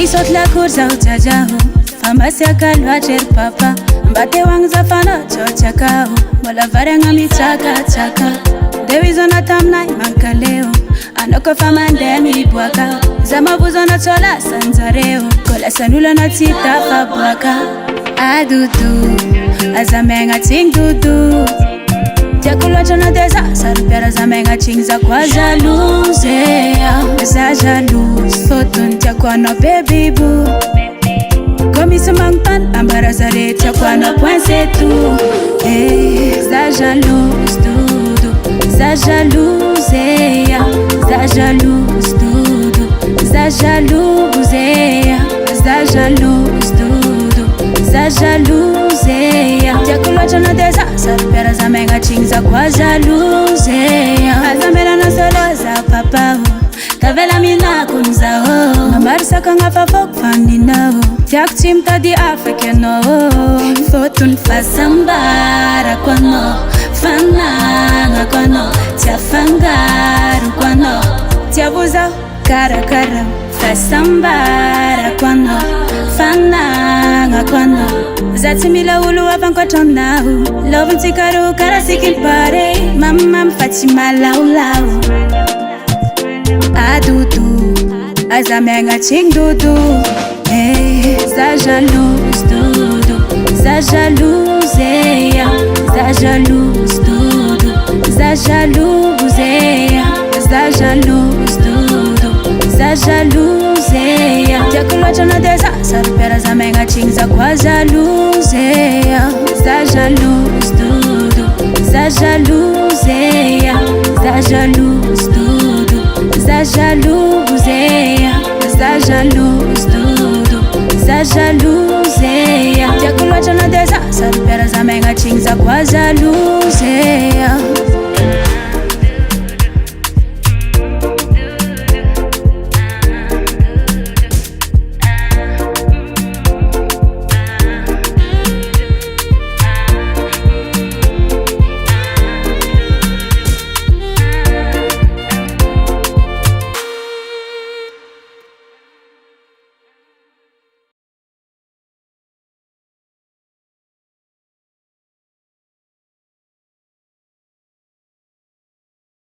Isot la kurza ujajahu Famasi akalwache papa Mbate wangu zafana chochakao Mola varenga michaka chaka Dewizo na tamna imanka leo Anoko famande mibuaka Zamabuzo na chola sanzareo Kola sanula na tita fabuaka Adudu Azamenga ting dudu Tiakulwacho na deza Sarupera zamenga ting za kwa jalouze Za jalouse Fotun tiakwa no baby boo Komisa mangpan Ambarazare tiakwa no point c'est tout Za jalouse dudu Za jalouse Za jalouse dudu Za jalouse Za jalouse dudu Za jalouse Tiakulwacho na deza Sarupera zamenga ting za kwa jalouze Azamera na solo za papa Tavela mina kunza ho Namarisa kanga fafok fanina ho Tiak chimta di African ho Fotun fasambara kwano Fananga kwano Tia fangaru kwano Tia buza kara kara Fasambara kwano Fananga kwano Zati mila ulu wapan kwa tonnahu Lovun tikaru kara sikin pare Mamam Fatima lau lau Adudu Azamenga ting dudu Za jalouse dudu Za jalouse Za jalouse dudu Za jalouse Za jalouse dudu Za jalouse Tiakulwacho na deza Sarupera zamenga ting za kwa jalouse Za jalouse dudu Za jalouse Za jalouse dudu Za jalouse Za jalouse dudu Za jalouse Tiakulwacho na deza Sarupera zamenga ting za kwa jalouse